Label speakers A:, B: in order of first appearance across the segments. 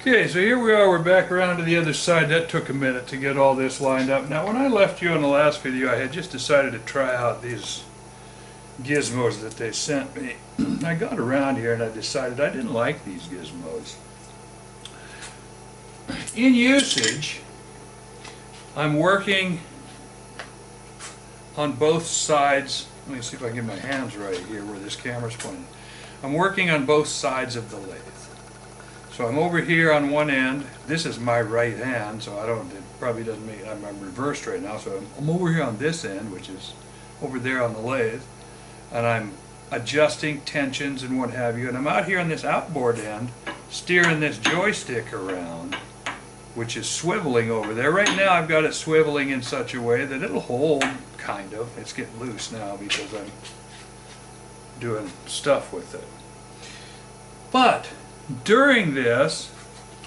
A: Okay, so here we are, we're back around to the other side. That took a minute to get all this lined up. Now when I left you in the last video, I had just decided to try out these gizmos that they sent me. I got around here and I decided I didn't like these gizmos. In usage, I'm working on both sides. Let me see if I can get my hands right here where this camera's pointing. I'm working on both sides of the lathe. So I'm over here on one end. This is my right hand, so it probably doesn't make, I'm reversed right now, so I'm over here on this end, which is over there on the lathe, and I'm adjusting tensions and what have you, and I'm out here on this outboard end, steering this joystick around, which is swiveling over there. Right now I've got it swiveling in such a way that it'll hold, kind of. It's getting loose now because I'm doing stuff with it. But during this,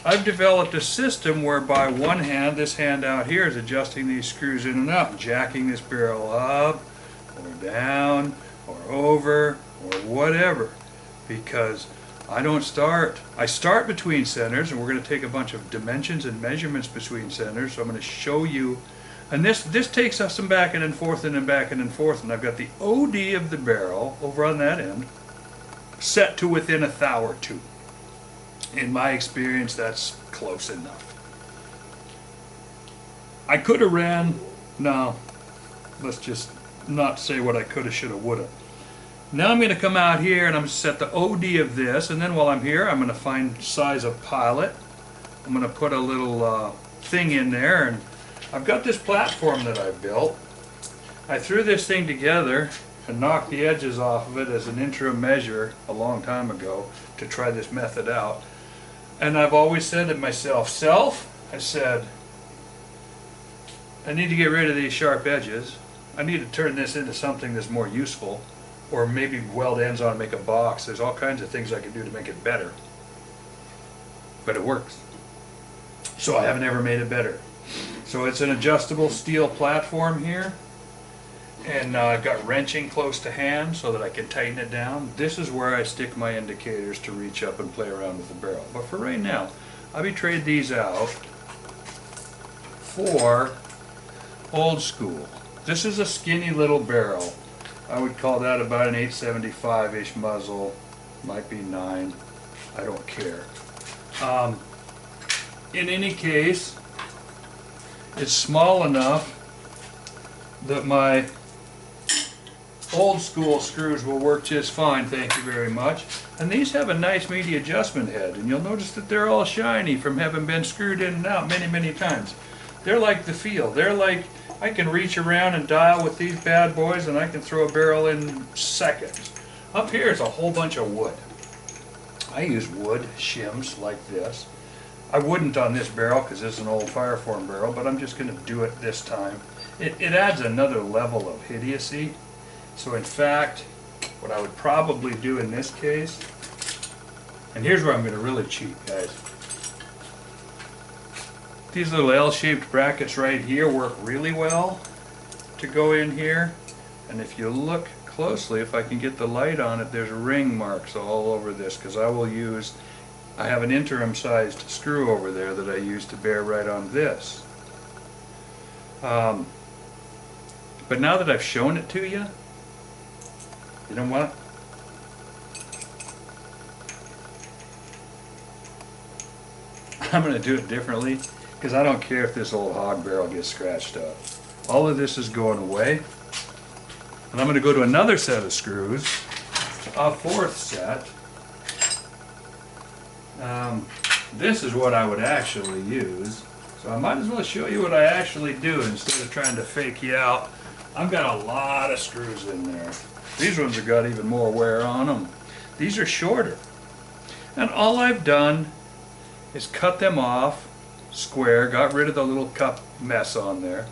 A: I've developed a system whereby one hand, this hand out here, is adjusting these screws in and out, jacking this barrel up, or down, or over, or whatever. Because I start between centers, and we're going to take a bunch of dimensions and measurements between centers, so I'm going to show you. And this takes us some back and forth and then back and forth, and I've got the OD of the barrel over on that end set to within a thou or two. In my experience, that's close enough. I could have ran, no, let's just not say what I could have, should have, would have. Now I'm going to come out here and I'm going to set the OD of this, and then while I'm here I'm going to find size of pilot. I'm going to put a little thing in there, and I've got this platform that I built. I threw this thing together and knocked the edges off of it as an interim measure a long time ago to try this method out. And I've always said to myself, I said, I need to get rid of these sharp edges. I need to turn this into something that's more useful, or maybe weld ends on and make a box. There's all kinds of things I can do to make it better. But it works. So I haven't ever made it better. So it's an adjustable steel platform here. And I've got wrenching close to hand so that I can tighten it down. This is where I stick my indicators to reach up and play around with the barrel. But for right now, I'll be trading these out for old school. This is a skinny little barrel. I would call that about an 875-ish muzzle. Might be 9. I don't care. In any case, it's small enough that my old school screws will work just fine, thank you very much. And these have a nice meaty adjustment head, and you'll notice that they're all shiny from having been screwed in and out many, many times. They're like the feel. They're like, I can reach around and dial with these bad boys, and I can throw a barrel in seconds. Up here is a whole bunch of wood. I use wood shims like this. I wouldn't on this barrel because this is an old Fireform barrel, but I'm just going to do it this time. It adds another level of idiocy. So in fact, what I would probably do in this case, and here's where I'm going to really cheat, guys. These little L-shaped brackets right here work really well to go in here. And if you look closely, if I can get the light on it, there's ring marks all over this, because I have an interim sized screw over there that I use to bear right on this. But now that I've shown it to you, you know what? I'm going to do it differently, because I don't care if this old hog barrel gets scratched up. All of this is going away. And I'm going to go to another set of screws, a fourth set. This is what I would actually use. So I might as well show you what I actually do instead of trying to fake you out. I've got a lot of screws in there. These ones have got even more wear on them. These are shorter. And all I've done is cut them off square, got rid of the little cup mess on there,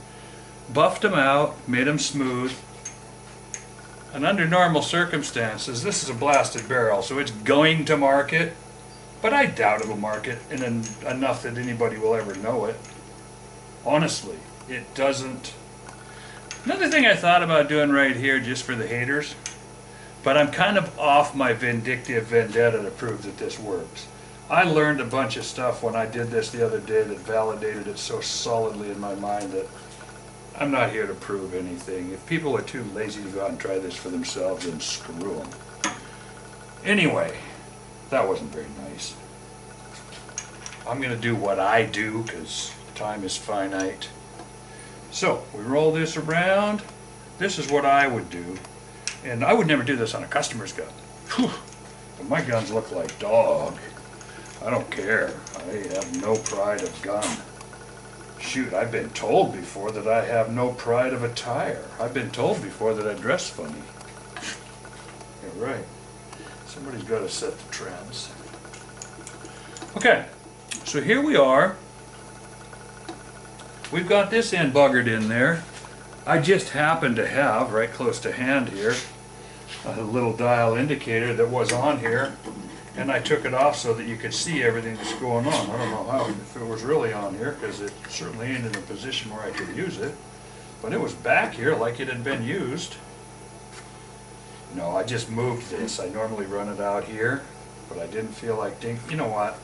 A: buffed them out, made them smooth. And under normal circumstances, this is a blasted barrel, so it's going to market, but I doubt it'll market enough that anybody will ever know it. Honestly, it doesn't. Another thing I thought about doing right here, just for the haters, but I'm kind of off my vindictive vendetta to prove that this works. I learned a bunch of stuff when I did this the other day that validated it so solidly in my mind that I'm not here to prove anything. If people are too lazy to go out and try this for themselves, then screw them. Anyway, that wasn't very nice. I'm going to do what I do because time is finite. So, we roll this around. This is what I would do. And I would never do this on a customer's gun. Whew. But my guns look like dog. I don't care. I have no pride of gun. Shoot, I've been told before that I have no pride of attire. I've been told before that I dress funny. Yeah, right. Somebody's got to set the trends. Okay, so here we are. We've got this end buggered in there. I just happen to have, right close to hand here, a little dial indicator that was on here, and I took it off so that you could see everything that's going on. I don't know how, if it was really on here, because it certainly ain't in a position where I could use it. But it was back here like it had been used. No, I just moved this. I normally run it out here, but I didn't feel like dink. You know what?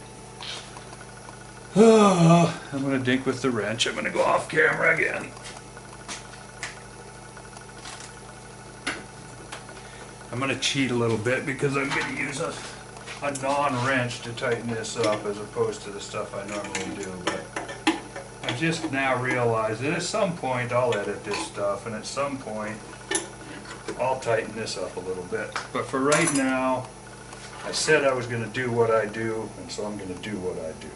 A: I'm going to dink with the wrench. I'm going to go off camera again. I'm going to cheat a little bit because I'm going to use a non-wrench to tighten this up as opposed to the stuff I normally do. But I just now realize that at some point I'll edit this stuff, and at some point I'll tighten this up a little bit. But for right now, I said I was going to do what I do, and so I'm going to do what I do.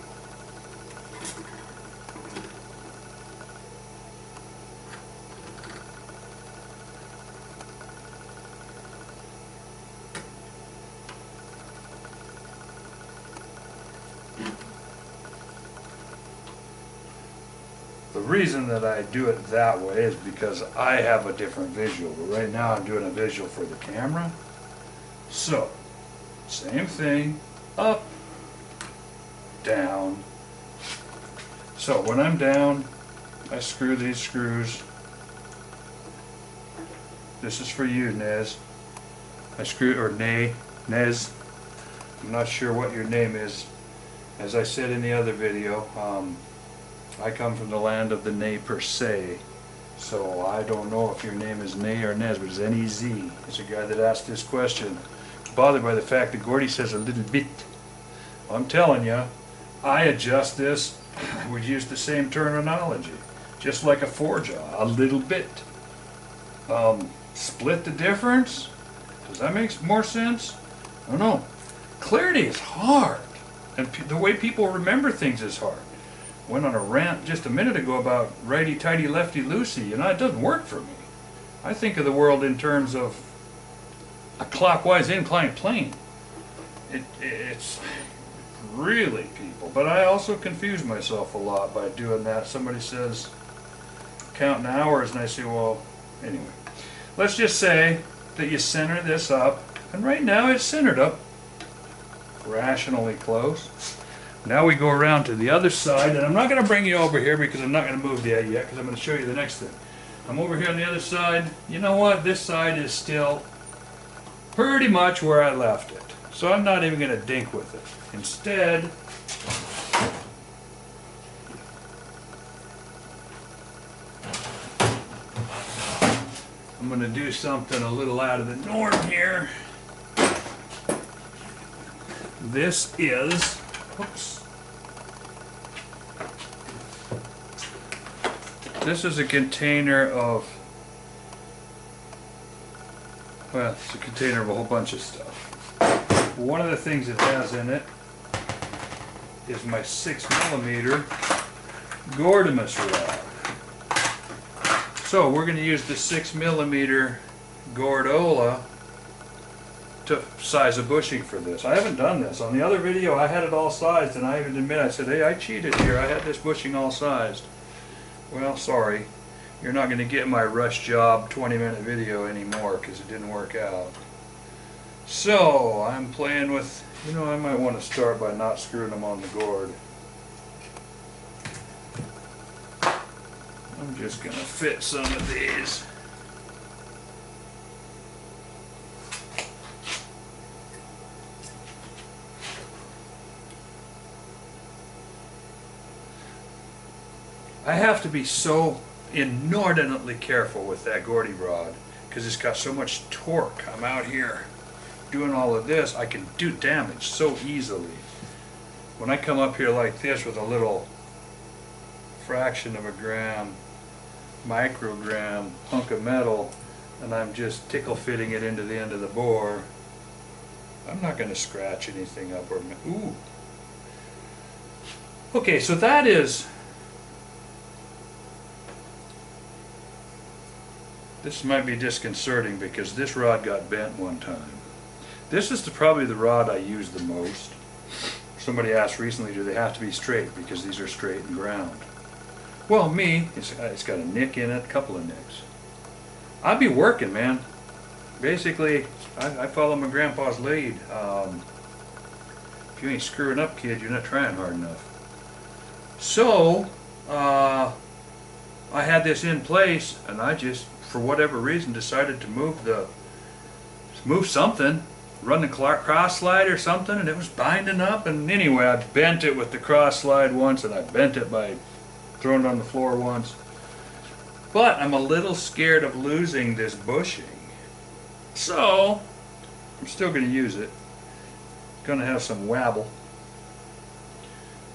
A: The reason that I do it that way is because I have a different visual. But right now I'm doing a visual for the camera. So, same thing, up, down. So when I'm down, I screw these screws. This is for you, Nez. I screw, or Nez. I'm not sure what your name is. As I said in the other video, I come from the land of the Nay per se, so I don't know if your name is Nay or Nez, but it's N-E-Z. It's a guy that asked this question, bothered by the fact that Gordy says a little bit. Well, I'm telling you, I adjust this, I would use the same terminology, just like a forejaw, a little bit. Split the difference? Does that make more sense? I don't know. Clarity is hard, and the way people remember things is hard. Went on a rant just a minute ago about righty-tighty, lefty-loosey, and it doesn't work for me. I think of the world in terms of a clockwise inclined plane. It's really people, but I also confuse myself a lot by doing that. Somebody says counting hours, and I say, well, anyway. Let's just say that you center this up, and right now it's centered up rationally close. Now we go around to the other side, and I'm not going to bring you over here because I'm not going to move that yet because I'm going to show you the next thing. I'm over here on the other side. You know what? This side is still pretty much where I left it. So I'm not even going to dink with it. Instead, I'm going to do something a little out of the norm here. This is, oops. This is a container of, well, it's a container of a whole bunch of stuff. One of the things it has in it is my 6mm Gordimus rod. So we're going to use the 6mm Gordola to size a bushing for this. I haven't done this. On the other video I had it all sized, and I even admit, I said, hey, I cheated here. I had this bushing all sized. Well, sorry. You're not going to get my rush job 20-minute video anymore because it didn't work out. So I'm playing with, you know, I might want to start by not screwing them on the gourd. I'm just going to fit some of these. I have to be so inordinately careful with that Gordy rod because it's got so much torque. I'm out here doing all of this, I can do damage so easily. When I come up here like this with a little fraction of a gram, microgram hunk of metal, and I'm just tickle fitting it into the end of the bore, I'm not going to scratch anything up or ooh. Okay, so that is, this might be disconcerting because this rod got bent one time. This is probably the rod I use the most. Somebody asked recently, do they have to be straight? Because these are straight and ground. Well, me, it's got a nick in it, a couple of nicks. I'd be working, man. Basically, I follow my grandpa's lead. If you ain't screwing up, kid, you're not trying hard enough. So, I had this in place, and I just, for whatever reason, decided to move something, run the cross slide or something, and it was binding up. And anyway, I bent it with the cross slide once, and I bent it by throwing it on the floor once. But I'm a little scared of losing this bushing, so I'm still going to use it. Going to have some wabble.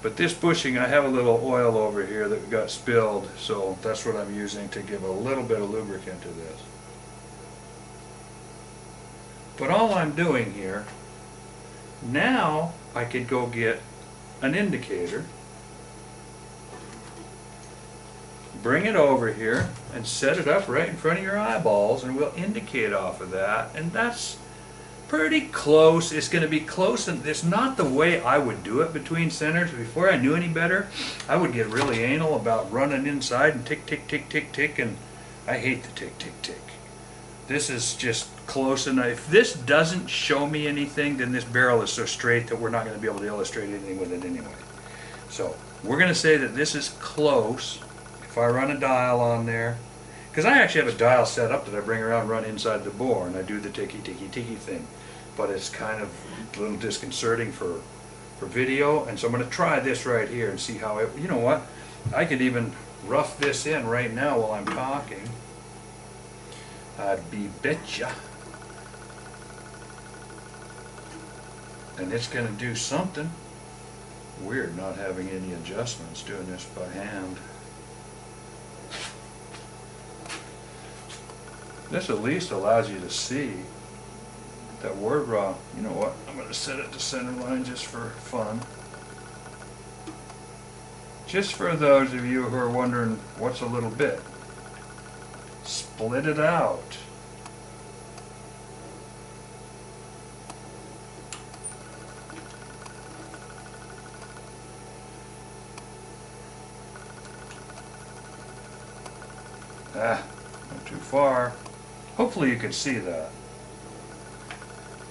A: But this bushing, I have a little oil over here that got spilled, so that's what I'm using to give a little bit of lubricant to this. But all I'm doing here, now I could go get an indicator, bring it over here and set it up right in front of your eyeballs, and we'll indicate off of that, and that's pretty close. It's going to be close, and it's not the way I would do it between centers. Before I knew any better, I would get really anal about running inside and tick, tick, tick, tick, tick, and I hate the tick, tick, tick. This is just close enough. If this doesn't show me anything, then this barrel is so straight that we're not going to be able to illustrate anything with it anyway. So we're going to say that this is close. If I run a dial on there, because I actually have a dial set up that I bring around, run inside the bore, and I do the ticky, ticky, ticky thing. But it's kind of a little disconcerting for video, and so I'm going to try this right here and see how it, you know what, I could even rough this in right now while I'm talking. I'd be betcha. And it's going to do something. Weird not having any adjustments, doing this by hand. This at least allows you to see that word raw. You know what? I'm going to set it to center line just for fun. Just for those of you who are wondering what's a little bit. Split it out. Not too far. Hopefully you can see that.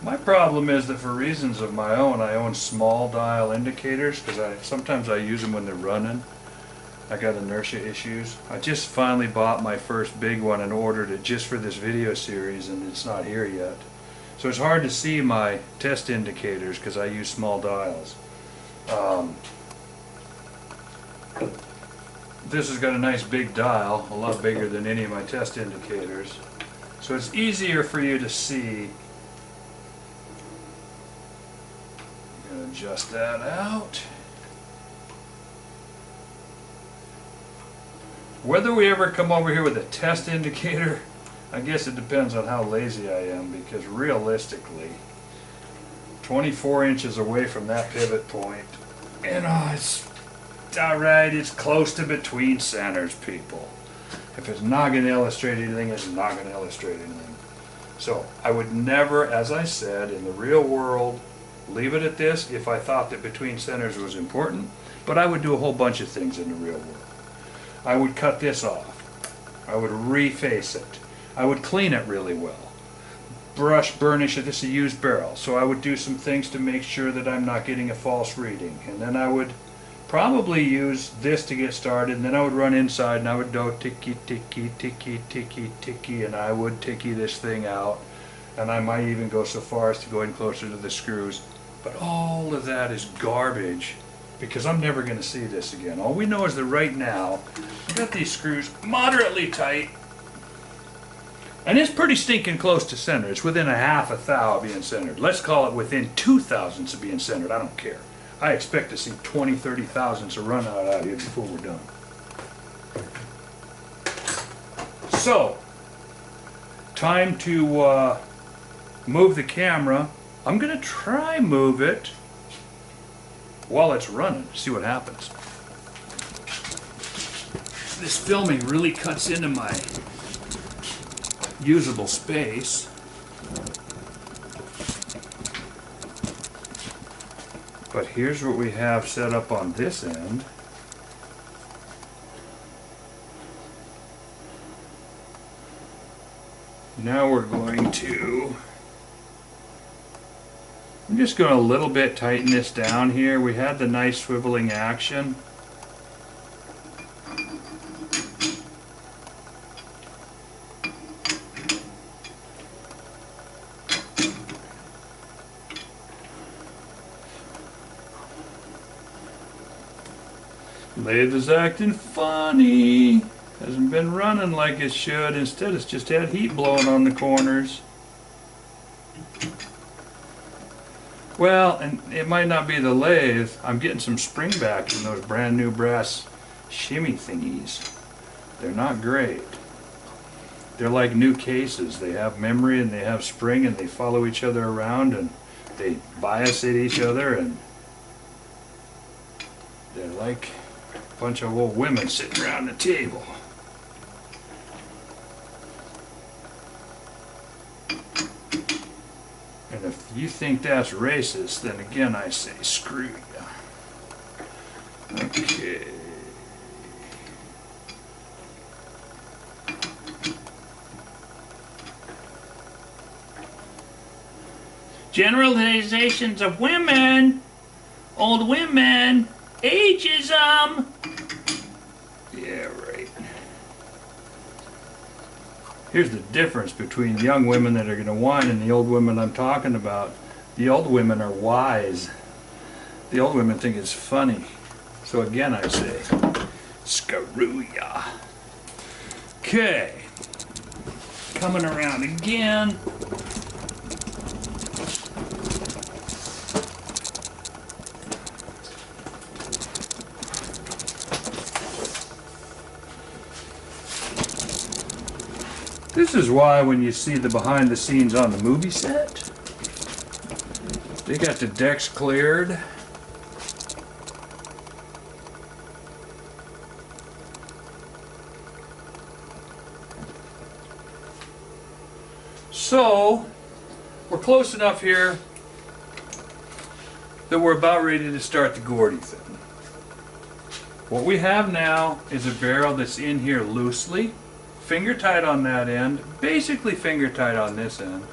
A: My problem is that for reasons of my own, I own small dial indicators because sometimes I use them when they're running. I got inertia issues. I just finally bought my first big one and ordered it just for this video series, and it's not here yet. So it's hard to see my test indicators because I use small dials. This has got a nice big dial, a lot bigger than any of my test indicators. So it's easier for you to see. I'm going to adjust that out. Whether we ever come over here with a test indicator, I guess it depends on how lazy I am, because realistically, 24 inches away from that pivot point, and it's alright, it's close to between centers, people. If it's not going to illustrate anything, it's not going to illustrate anything. So I would never, as I said, in the real world, leave it at this if I thought that between centers was important, but I would do a whole bunch of things in the real world. I would cut this off. I would reface it. I would clean it really well. Brush, burnish it. This is a used barrel, so I would do some things to make sure that I'm not getting a false reading. And then I would probably use this to get started, and then I would run inside and I would go ticky, ticky, ticky, ticky, ticky, and I would ticky this thing out. And I might even go so far as to go in closer to the screws. But all of that is garbage because I'm never going to see this again. All we know is that right now, I've got these screws moderately tight, and it's pretty stinking close to center. It's within a half a thou of being centered. Let's call it within 2 thousandths of being centered. I don't care. I expect to see 20, 30 thousandths of run out here before we're done. So, time to move the camera. I'm going to try move it while it's running, see what happens. This filming really cuts into my usable space. But here's what we have set up on this end. Now we're going to, I'm just going to a little bit tighten this down here. We had the nice swiveling action. Lathe is acting funny. Hasn't been running like it should. Instead, it's just had heat blowing on the corners. Well, and it might not be the lathe. I'm getting some spring back in those brand new brass shimmy thingies. They're not great. They're like new cases. They have memory and they have spring and they follow each other around and they bias at each other, and they're like a bunch of old women sitting around the table. And if you think that's racist, then again I say screw ya. Okay. Generalizations of women, old women, ageism. Yeah, right. Here's the difference between young women that are going to whine and the old women I'm talking about. The old women are wise. The old women think it's funny. So again I say, screw ya. Okay. Coming around again. This is why when you see the behind the scenes on the movie set, they got the decks cleared. So, we're close enough here that we're about ready to start the Gordy thing. What we have now is a barrel that's in here loosely, finger tight on that end, basically finger tight on this end,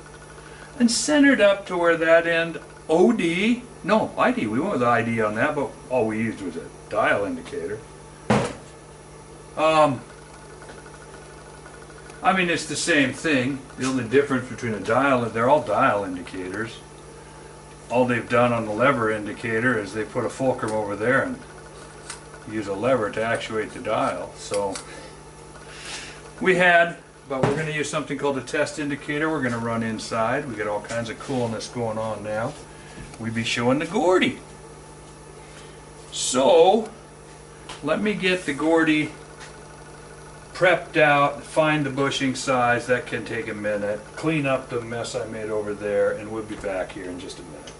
A: and centered up to where that end ID, we went with ID on that, but all we used was a dial indicator. I mean, it's the same thing. The only difference between a dial, they're all dial indicators. All they've done on the lever indicator is they put a fulcrum over there and use a lever to actuate the dial. So but we're going to use something called a test indicator. We're going to run inside. We got all kinds of coolness going on now. We'd be showing the Gordy. So, let me get the Gordy prepped out, find the bushing size. That can take a minute. Clean up the mess I made over there, and we'll be back here in just a minute.